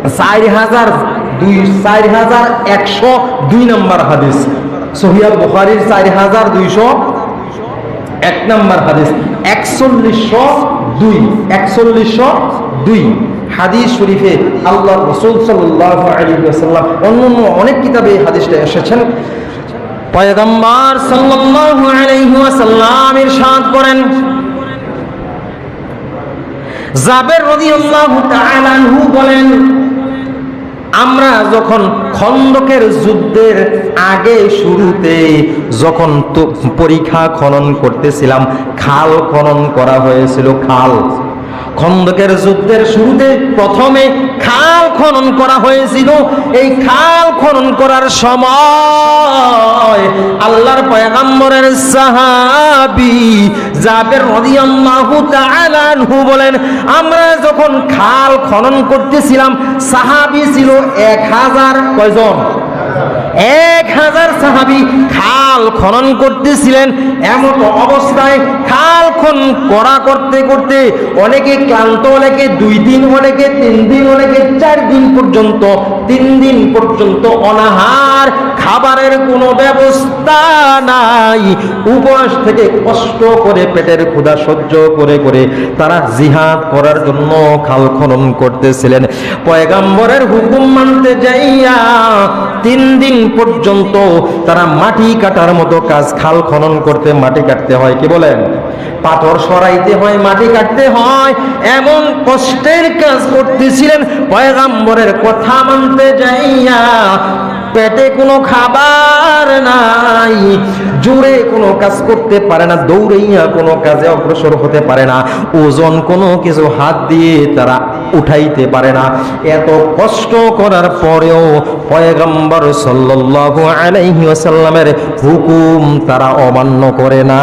4102 নম্বর হাদিস, সহিহ বুখারীর 4201 নম্বর হাদিস, 4102 হাদিস শরীফে আল্লাহর রাসূল সাল্লাল্লাহু আলাইহি ওয়াসাল্লাম অন্য অনেক কিতাবে এই হাদিসটা এসেছেন। পয়গম্বর সাল্লাল্লাহু আলাইহি ওয়াসাল্লাম ইরশাদ করেন, জাবের রাদিয়াল্লাহু তাআলা আনহু বলেন, আমরা যখন খন্দকের যুদ্ধের আগে শুরুতে যখন পরিখা খনন করতেছিলাম, খাল খনন করা হয়েছিল। খাল খন্দকের যুদ্ধের শুরুতে প্রথমে খাল খনন করা হয়েছিল। এই খাল খনন করার সময় আল্লাহর পয়গম্বরের সাহাবী জাবের রাদিয়াল্লাহু তাআলা আনহু বলেন, আমরা যখন খাল খনন করতেছিলাম, সাহাবী ছিল 1000। কয়জন? 1000 সাহাবী খাল খনন করতেছিলেন। এমন অবস্থায় খাল খনন করতে করতে অনেকে ক্লান্ত, অনেকে 2 দিন, অনেকে 3 দিন, অনেকে 4 দিন পর্যন্ত, 3 দিন পর্যন্ত অনাহার, খাবারের কোনো ব্যবস্থা নাই। উপবাস থেকে কষ্ট করে পেটের ক্ষুধা সহ্য করে করে তারা জিহাদ করার জন্য খাল খনন করতেছিলেন। পয়গম্বরের হুকুম মানতে যাইয়া 3 দিন পর্যন্ত তারা মাটি কাটার মতো কাজ, খাল খনন করতে মাটি কাটতে হয়, কি বলেন, পাথর সরাইতে হয়, মাটি কাটতে হয়, এমন কষ্টের কাজ করতেছিলেন। পয়গম্বরের কথা মানতে যাইয়া পেটে কোনো খাবার নাই, জোরে কোনো কাজ করতে পারে না, দৌড়াইয়া কোনো কাজে অগ্রসর হতে পারে না, ওজন কোনো কিছু হাত দিয়ে তারা উঠাইতে পারে না। এত কষ্ট করার পরেও পয়গম্বর সাল্লাল্লাহু আলাইহি ওয়াসাল্লামের হুকুম তারা অমান্য করে না।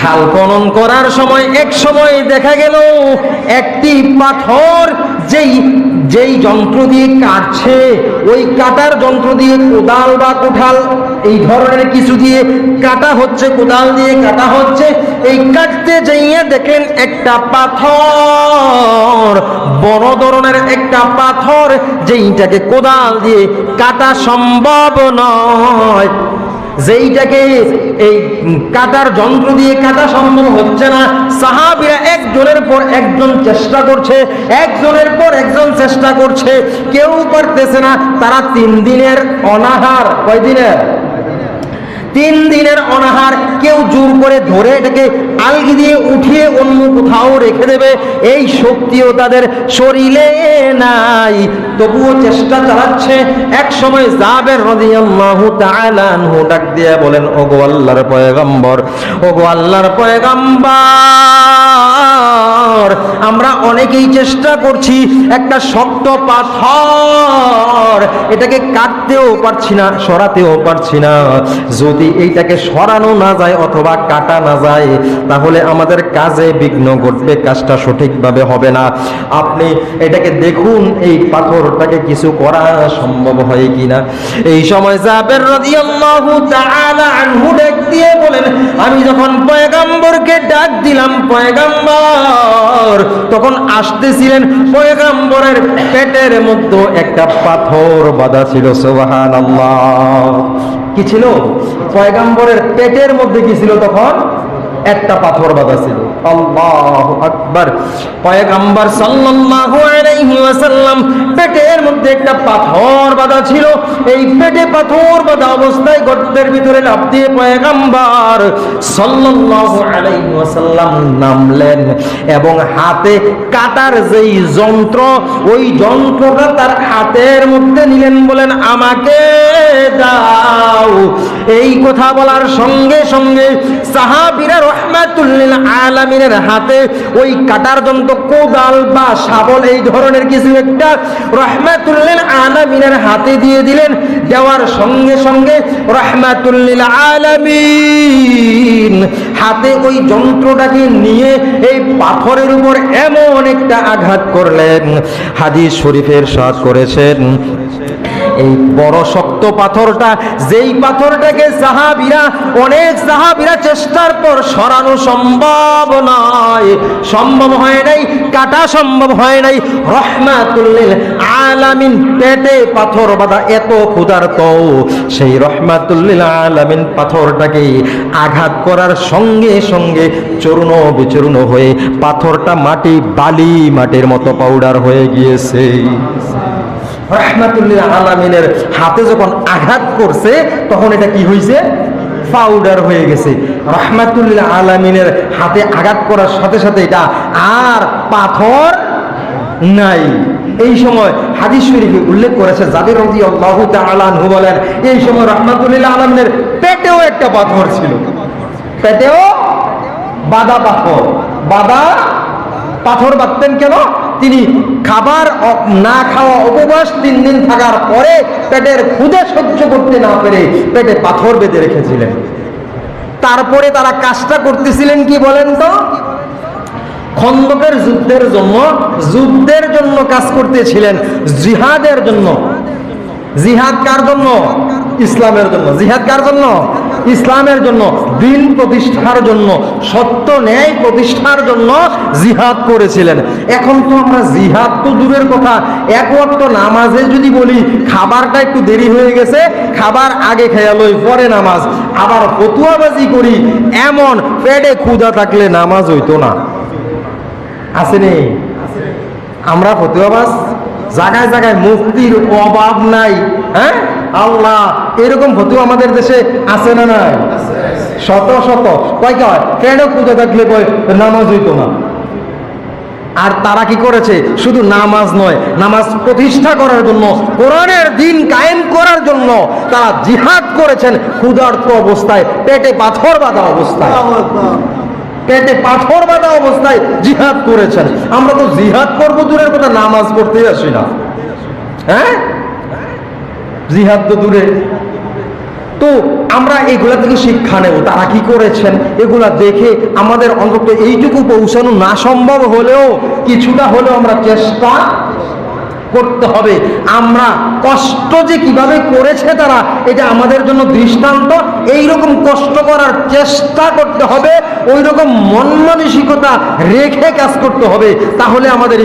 খাল খনন করার সময় এক সময় দেখা গেল একটি পাথর যেই যন্ত্র দিয়ে কাটছে, ওই কাটার যন্ত্র দিয়ে কোদাল বা কোঠাল এই ধরনের কিছু দিয়ে কাটা হচ্ছে, কোদাল দিয়ে কাটা হচ্ছে। এই কাটতে যাইয়া দেখেন একটা পাথর, বড় ধরনের একটা পাথর, যেইটাকে কোদাল দিয়ে কাটা সম্ভব নয়, যেইটাকে এই কাটার যন্ত্র দিয়ে কাটা সম্ভব হচ্ছে না। সাহাবীরা একজনের পর একজন চেষ্টা করছে, একজনের পর একজন চেষ্টা করছে, কেউ পারতেছে না। তারা 3 দিনের অনাহার, কয় দিনের? 3 দিনের অনাহার। কেউ জোর করে ধরে এটাকে আলগি দিয়ে উঠিয়ে অন্য কোথাও রেখে দেবে, এই শক্তিও তাদের শরীরে নাই, তবুও চেষ্টা চালাচ্ছে। এক সময় জাবের রাদিয়াল্লাহু তাআলা আনহু ডাক দিয়ে বলেন, ওগো আল্লাহর পয়গম্বর, ওগো আল্লাহর পয়গম্বর, আমরা অনেকেই চেষ্টা করছি, একটা শক্ত পাথর, এটাকে কাটতেও পারছি না, সরাতেও পারছি না। যদি এইটাকে সরানো না যায় অথবা কাটা না যায়, তাহলে আমাদের কাজে বিঘ্ন ঘটবে, কাজটা সঠিকভাবে হবে না। আপনি এটাকে দেখুন, এই পাথরটাকে কিছু করা সম্ভব হয় কিনা। এই সময় জাবের রাদিয়াল্লাহু তাআলা আনহু ডাক দিয়ে বলেন, আমি যখন পয়গম্বরকে ডাক দিলাম, পয়গম্বর তখন আসতেছিলেন, পয়গম্বরের পেটের মধ্যে একটা পাথর বাঁধা ছিল। সুবহানাল্লাহ। কি ছিল? পয়গম্বরের পেটের মধ্যে কি ছিল? তখন একটা পাথর বাঁধা ছিল। আল্লাহু আকবার। পয়গম্বর সাল্লাল্লাহু আলাইহি ওয়াসাল্লাম পেটের মধ্যে একটা পাথর বাঁধা ছিল। এই পেটে পাথর বাঁধা অবস্থায় গর্তের ভিতরে লাফ দিয়ে পয়গম্বর সাল্লাল্লাহু আলাইহি ওয়াসাল্লাম নামলেন এবং হাতে কাটার যেই যন্ত্র, ওই যন্ত্রটা তার হাতের মধ্যে নিলেন, বলেন আমাকে দাও। এই কথা বলার সঙ্গে সঙ্গে সাহাবীরা রাহমাতুল লিল আলামিনের হাতে ওই কাটার যন্ত্র, কোদাল বা শাবল এই ধরনের কিছু একটা রাহমাতুল লিল আলামিনের হাতে দিয়ে দিলেন। দেওয়ার সঙ্গে সঙ্গে রাহমাতুল লিল আলামিন হাতে ওই যন্ত্রটাকে নিয়ে এই পাথরের উপর এমন একটা আঘাত করলেন। হাদিস শরীফের ইরশাদ করেছেন, এই বড় শক্ত পাথরটা, যেই পাথরটাকে অনেক সাহাবীরা চেষ্টার পর সরানো সম্ভব নয়, সম্ভব হয় নাই, কাটা সম্ভব হয় নাই। রহমাতুল লিল আলামিন পেটে পাথর বাঁধা, এত ক্ষুধার্ত, সেই রহমাতুল লিল আলামিন পাথরটাকে আঘাত করার সঙ্গে সঙ্গে চূর্ণ বিচূর্ণ হয়ে পাথরটা মাটির মতো পাউডার হয়ে গিয়েছে। রহমাতুল লিল আলামিনের হাতে যখন আঘাত করছে তখন এটা কি হয়েছে? পাউডার হয়ে গেছে। রহমাতুল লিল আলামিনের হাতে আঘাত করার সাথে সাথে এটা আর পাথর নাই। এই সময় হাদিস শরীফে উল্লেখ করেছে, জাবির রাদিয়াল্লাহু তাআলা আনহু বলেন, এই সময় রহমাতুল লিল আলামিনের পেটেও একটা পাথর ছিল, পেটেও বাঁধা পাথর। বাঁধা পাথর বাঁধতেন কেন? তিনি খাবার না খাওয়া উপবাস 3 দিন থাকার পরে পেটের ক্ষুধা সহ্য করতে না পেরে পেটে পাথর বেঁধে রেখেছিলেন। তারপরে তারা কাজটা করতেছিলেন কি বলেন তো? খন্দকের যুদ্ধের জন্য কাজ করতেছিলেন, জিহাদের জন্য। জিহাদ কার জন্য? ইসলামের জন্য। জিহাদ কার জন্য? ইসলামের জন্য, দিন প্রতিষ্ঠার জন্য, সত্য ন্যায় প্রতিষ্ঠার জন্য জিহাদ করেছিলেন। এখন তো আমরা জিহাদ তো দূরের কথা, এক ওয়াক্ত নামাজে যদি বলি খাবারটা একটু দেরি হয়ে গেছে, খাবার আগে খেয়ে লই পরে নামাজ, আবার ফতুয়াবাজি করি, এমন পেটে ক্ষুধা থাকলে নামাজ হইতো না। আসেনি? আমরা ফতুয়াবাজ, জায়গায় জায়গায় মুফতির অভাব নাই। হ্যাঁ আল্লাহ, এরকম ফতুয়া আমাদের দেশে আছে না নাই? শত শত। কয় পেটে ক্ষুধা থাকলে নামাজ হইতো না। আর তারা কি করেছে? শুধু নামাজ নয়, নামাজ প্রতিষ্ঠা করার জন্য, কোরআনের দ্বীন কায়েম করার জন্য তারা জিহাদ করেছেন ক্ষুধার্ত অবস্থায়, পেটে পাথর বাঁধা অবস্থায়। পেটে পাথর বাঁধা অবস্থায় জিহাদ করেছেন। আমরা তো জিহাদ করবো দূরের কথা, নামাজ পড়তেই আসি না। হ্যাঁ, জিহাদ তো দূরে। তো আমরা এগুলা থেকে শিক্ষা নেব, তারা কি করেছেন এগুলা দেখে আমাদের অন্তত এইটুকু পৌঁছানো না সম্ভব হলেও কিছুটা হলেও আমরা চেষ্টা করতে হবে। আমরা কষ্ট যে কিভাবে করেছে তারা, এটা আমাদের জন্য দৃষ্টান্ত। এইরকম কষ্ট করার চেষ্টা করতে হবে, ওই রকম মন মানসিকতা রেখে কাজ করতে হবে, তাহলে আমাদের